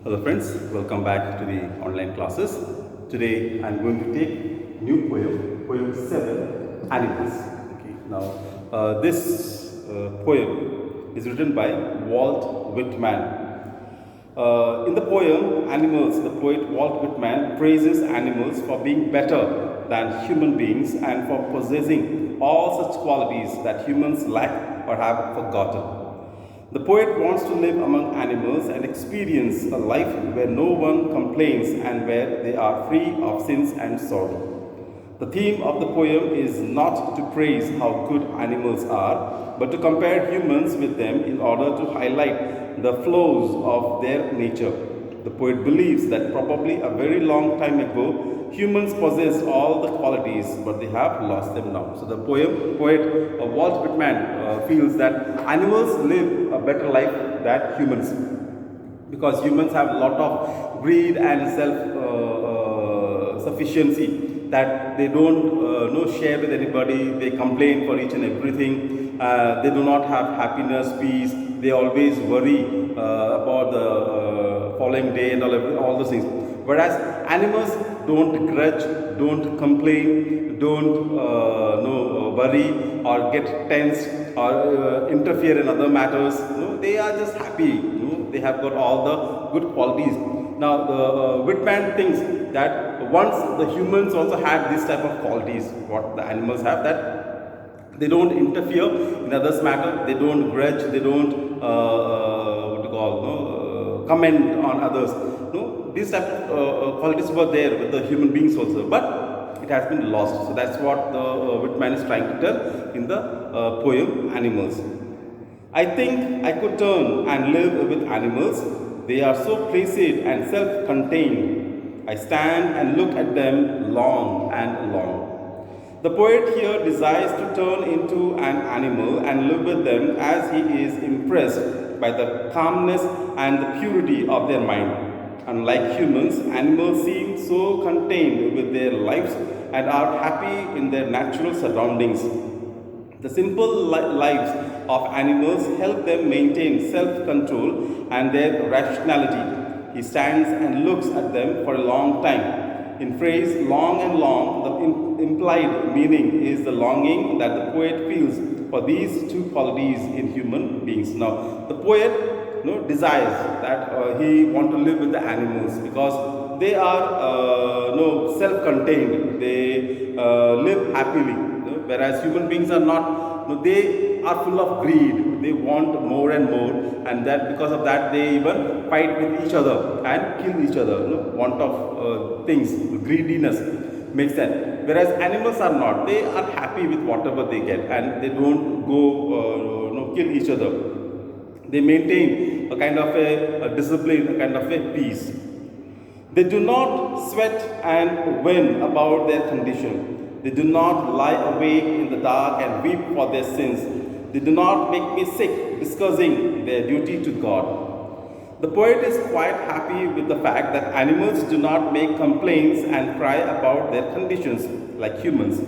Hello friends, welcome back to the online classes. Today I am going to take new poem 7, Animals. Okay, now this poem is written by Walt Whitman. In the poem Animals, the poet Walt Whitman praises animals for being better than human beings and for possessing all such qualities that humans lack or have forgotten. The poet wants to live among animals and experience a life where no one complains and where they are free of sins and sorrow. The theme of the poem is not to praise how good animals are, but to compare humans with them in order to highlight the flaws of their nature. The poet believes that probably a very long time ago, humans possessed all the qualities, but they have lost them now. So the poet Walt Whitman feels that animals live a better life than humans, because humans have a lot of greed and self sufficiency, that they don't share with anybody. They complain for each and everything. They do not have happiness, peace. They always worry about the following day and all those things. Whereas animals don't grudge, don't complain, don't worry or get tense or interfere in other matters. They are just happy. They have got all the good qualities. Now, the Whitman thinks that once the humans also had this type of qualities, what the animals have, that they don't interfere in others' matter, they don't grudge, they don't comment on others. These type of qualities were there with the human beings also, but it has been lost. So that's what the Whitman is trying to tell in the poem Animals. I think I could turn and live with animals. They are so placid and self-contained. I stand and look at them long and long. The poet here desires to turn into an animal and live with them, as he is impressed by the calmness and the purity of their mind. Unlike humans, animals seem so contained with their lives and are happy in their natural surroundings. The simple lives of animals help them maintain self-control and their rationality. He stands and looks at them for a long time. In phrase long and long, the implied meaning is the longing that the poet feels for these two qualities in human beings. Now, the poet desires that he want to live with the animals, because they are self-contained. They live happily, whereas human beings are not. They are full of greed. They want more and more, and that because of that they even fight with each other and kill each other. Want of things, greediness makes that. Whereas animals are not. They are happy with whatever they get, and they don't go kill each other. They maintain a kind of a discipline, a kind of a peace. They do not sweat and whine about their condition. They do not lie awake in the dark and weep for their sins. They do not make me sick discussing their duty to God. The poet is quite happy with the fact that animals do not make complaints and cry about their conditions like humans.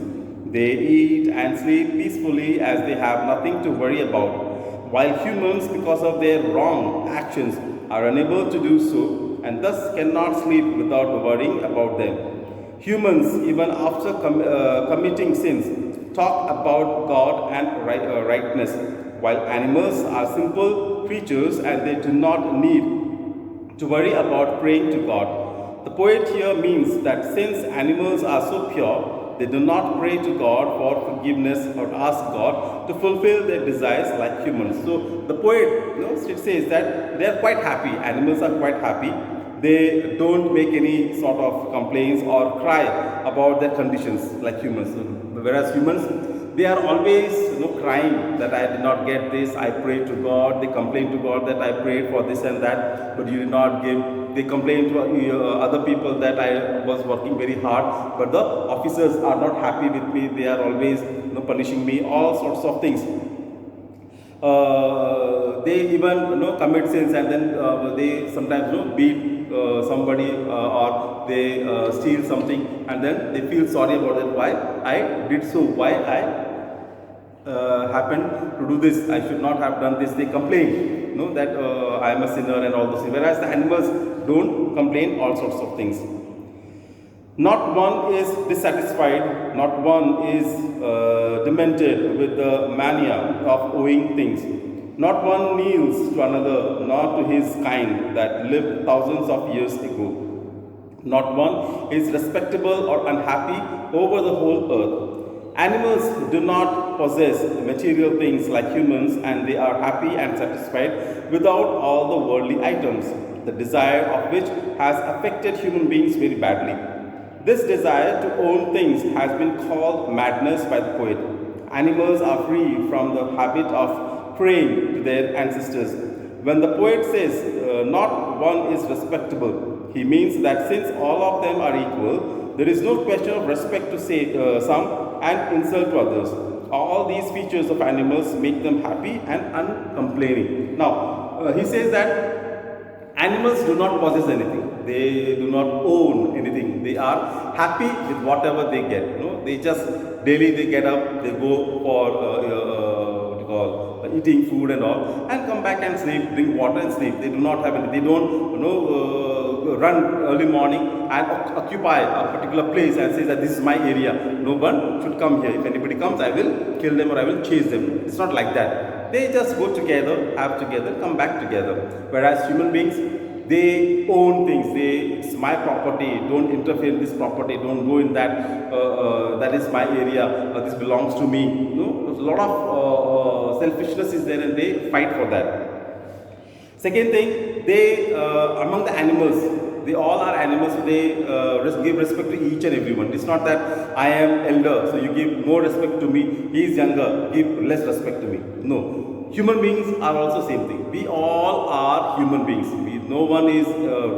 They eat and sleep peacefully as they have nothing to worry about, while humans, because of their wrong actions, are unable to do so and thus cannot sleep without worrying about them. Humans, even after committing sins, talk about God and rightness, while animals are simple creatures and they do not need to worry about praying to God. The poet here means that since animals are so pure, they do not pray to God for forgiveness or ask God to fulfill their desires like humans. So the poet says that they are quite happy. Animals are quite happy. They don't make any sort of complaints or cry about their conditions like humans. Whereas humans, they are always crying that I did not get this. I prayed to God. They complain to God that I prayed for this and that, but you did not give. They complain to other people that I was working very hard, but the officers are not happy with me. They are always punishing me, all sorts of things. They even commit sins, and then they sometimes beat somebody or they steal something, and then they feel sorry about it. Why I did so? Why I happened to do this? I should not have done this. They complain, that I am a sinner and all those things. Whereas the animals don't complain all sorts of things. Not one is dissatisfied, not one is demented with the mania of owing things. Not one kneels to another, nor to his kind that lived thousands of years ago. Not one is respectable or unhappy over the whole earth. Animals do not possess material things like humans, and they are happy and satisfied without all the worldly items, the desire of which has affected human beings very badly. This desire to own things has been called madness by the poet. Animals are free from the habit of praying to their ancestors. When the poet says not one is respectable, he means that since all of them are equal, there is no question of respect to say some and insult to others. All these features of animals make them happy and uncomplaining. Now, he says that animals do not possess anything. They do not own anything. They are happy with whatever they get. You know, they just daily they get up, they go for what you call eating food and all, and come back and sleep, drink water and sleep. They do not have any. They don't run early morning and occupy a particular place and say that this is my area. No one should come here. If anybody comes, I will kill them or I will chase them. It's not like that. They just go together, have together, come back together. Whereas human beings, they own things. It's my property. Don't interfere in this property. Don't go in that. That is my area. This belongs to me. There's a lot of selfishness is there, and they fight for that. Second thing, they among the animals, they all are animals. So they give respect to each and everyone. It's not that I am elder, so you give more respect to me. He is younger, give less respect to me. No. Human beings are also same thing. We all are human beings. No one is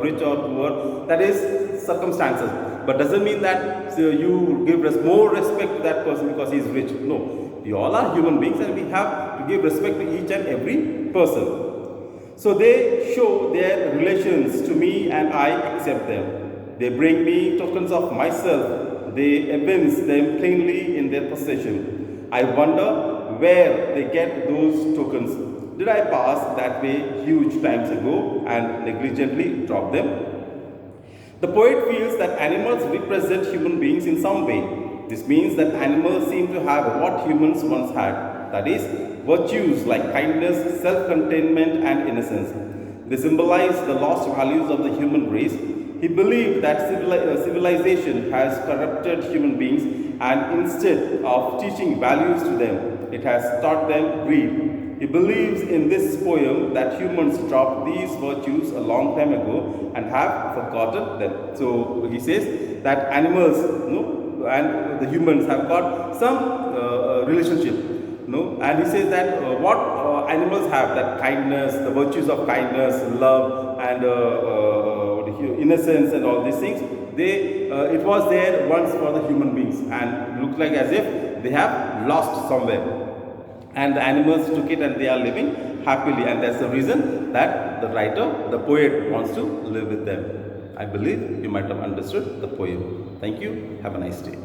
rich or poor. That is circumstances. But doesn't mean that you give more respect to that person because he is rich. No. We all are human beings and we have to give respect to each and every person. So they show their relations to me and I accept them. They bring me tokens of myself. They evince them plainly in their possession. I wonder where they get those tokens. Did I pass that way huge times ago and negligently drop them? The poet feels that animals represent human beings in some way. This means that animals seem to have what humans once had, that is, virtues like kindness, self-containment and innocence. They symbolize the lost values of the human race. He believed that civilization has corrupted human beings, and instead of teaching values to them, it has taught them greed. He believes in this poem that humans dropped these virtues a long time ago and have forgotten them. So he says that animals and the humans have got some relationship. And he says that what animals have, that kindness, the virtues of kindness, love, and innocence, and all these things. It was there once for the human beings, and it looks like as if they have lost somewhere. And the animals took it, and they are living happily, and that's the reason that the writer, the poet, wants to live with them. I believe you might have understood the poem. Thank you. Have a nice day.